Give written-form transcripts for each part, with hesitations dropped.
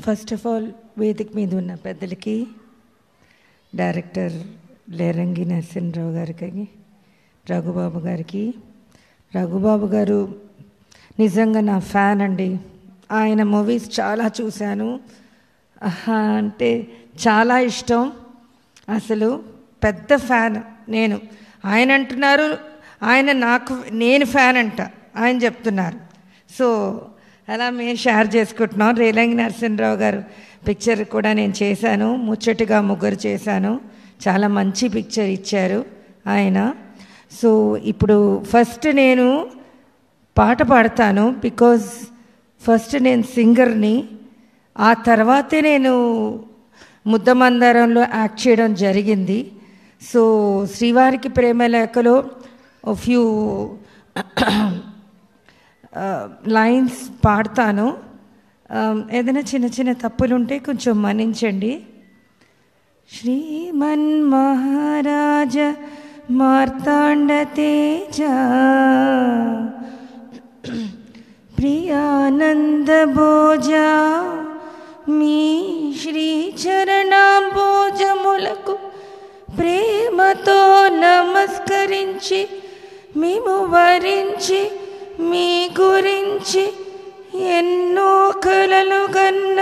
First of all వేదిక మీద ఉన్న పెద్దలకి, డైరెక్టర్ లేరంగి నరసింహరావు గారికి, రఘుబాబు గారికి. రఘుబాబు గారు నిజంగా నా ఫ్యాన్ అండి. ఆయన మూవీస్ చాలా చూశాను. అంటే చాలా ఇష్టం, అసలు పెద్ద ఫ్యాన్ నేను. ఆయన అంటున్నారు నేను ఫ్యాన్ అంట, ఆయన చెప్తున్నారు. సో అలా మేము షేర్ చేసుకుంటున్నాం. రేలంగి నరసింహరావు గారు పిక్చర్ కూడా నేను చేశాను, ముచ్చటగా ముగ్గురు చేశాను. చాలా మంచి పిక్చర్ ఇచ్చారు ఆయన. సో ఇప్పుడు ఫస్ట్ నేను పాట పాడతాను, బికాజ్ ఫస్ట్ నేను సింగర్ని. ఆ తర్వాతే నేను ముద్దమందారంలో యాక్ట్ చేయడం జరిగింది. సో శ్రీవారికి ప్రేమలేఖలో ఫ్యూ లైన్స్ పాడతాను. ఏదైనా చిన్న చిన్న తప్పులుంటే కొంచెం మన్నించండి. శ్రీమన్ మహారాజ మార్తాండ తేజ ప్రియానంద భోజ మీ శ్రీ చరణాంబోజములకు ప్రేమతో నమస్కరించి మేము వరించి మీ గురించి ఎన్నో కలలు కన్న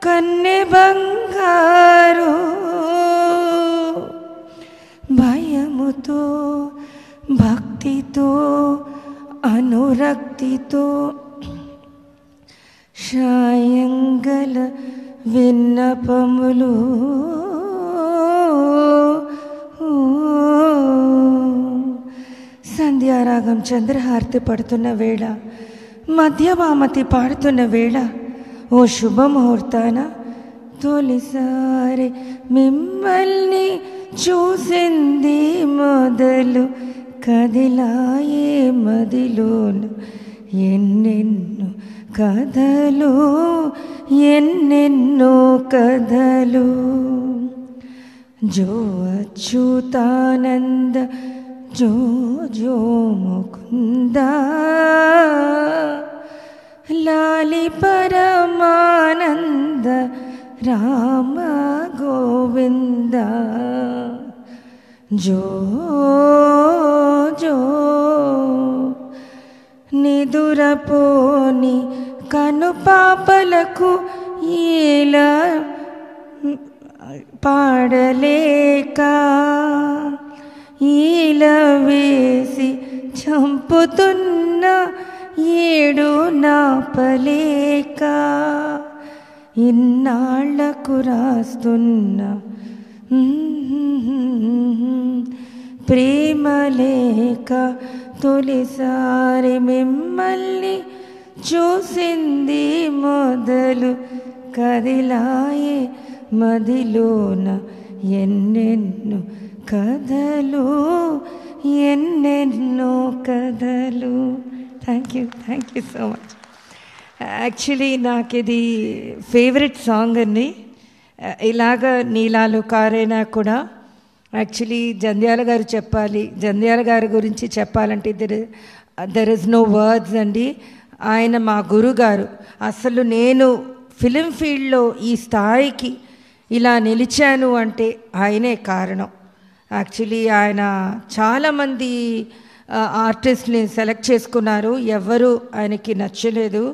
కన్నె బంగారు భయముతో భక్తితో అనురక్తితో సాయంగల విన్నపములు సంధ్యారాగం చంద్రహారతి పడుతున్న వేళ, మధ్యమామతి పాడుతున్న వేళ, ఓ శుభముహూర్తాన తొలిసారి మిమ్మల్ని చూసింది మొదలు కదిలాయే మదిలోన ఎన్నెన్నో కథలు ఎన్నెన్నో కథలు. జో అచ్యుతానంద జో జో ముకుంద లాలి పరమానంద రామ గోవింద. జో జో నిదురపోని కనుపాపలకు ఇలా పాడలేక ఈల వేసి చంపుతున్న ఏడు నాపలేక ఇన్నాళ్లకు రాస్తున్న ప్రేమలేక తొలిసారి మిమ్మల్ని చూసింది మొదలు కదిలాయే మదిలోన ఎన్నెన్నో కథలు ఎన్నెన్నో కథలు. Thank you so much. Actually నాకు ఇది ఫేవరెట్ సాంగ్ అండి. ఇలాగ నీలాలు కారైనా కూడా యాక్చువల్లీ జంధ్యాల గారు చెప్పాలి. జంధ్యాల గారి గురించి చెప్పాలంటే దెర్ ఇస్ నో వర్డ్స్ అండి. ఆయన మా గురుగారు. అసలు నేను ఫిలిం ఫీల్డ్లో ఈ స్థాయికి ఇలా నిలిచాను అంటే ఆయనే కారణం. యాక్చువల్లీ ఆయన చాలామంది ఆర్టిస్ట్ని సెలెక్ట్ చేసుకున్నారు, ఎవరు ఆయనకి నచ్చలేదు.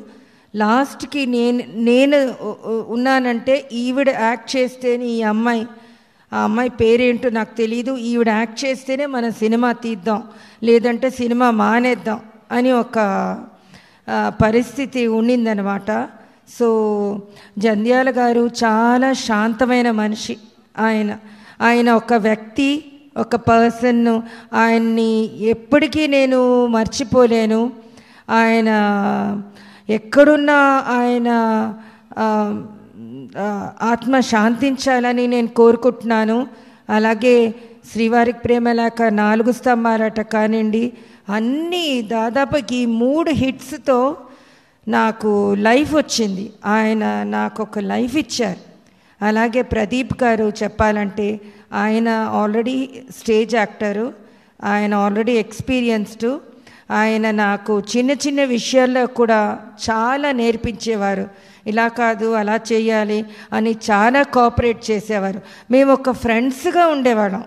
లాస్ట్కి నేను ఉన్నానంటే ఈవిడ యాక్ట్ చేస్తేనే ఆ అమ్మాయి పేరేంటో నాకు తెలీదు, ఈవిడ యాక్ట్ చేస్తేనే మనం సినిమా తీద్దాం, లేదంటే సినిమా మానేద్దాం అని ఒక పరిస్థితి ఉండిందనమాట. సో జంధ్యాల గారు చాలా శాంతమైన మనిషి. ఆయన ఒక వ్యక్తి, ఒక పర్సన్. ఆయన్ని ఎప్పటికీ నేను మర్చిపోలేను. ఆయన ఎక్కడున్నా ఆయన ఆత్మ శాంతించాలని నేను కోరుకుంటున్నాను. అలాగే శ్రీవారికి ప్రేమలేఖ 4 స్తంభాలట కానివ్వండి, అన్నీ దాదాపుకి 3 హిట్స్తో నాకు లైఫ్ వచ్చింది. ఆయన నాకు ఒక లైఫ్ ఇచ్చారు. అలాగే ప్రదీప్ గారు చెప్పాలంటే ఆయన ఆల్రెడీ స్టేజ్ యాక్టరు, ఆయన ఆల్రెడీ ఎక్స్పీరియన్స్డ్. ఆయన నాకు చిన్న చిన్న విషయాల్లో కూడా చాలా నేర్పించేవారు. ఇలా కాదు అలా చేయాలి అని చాలా కోఆపరేట్ చేసేవారు. మేము ఒక ఫ్రెండ్స్గా ఉండేవాళ్ళం.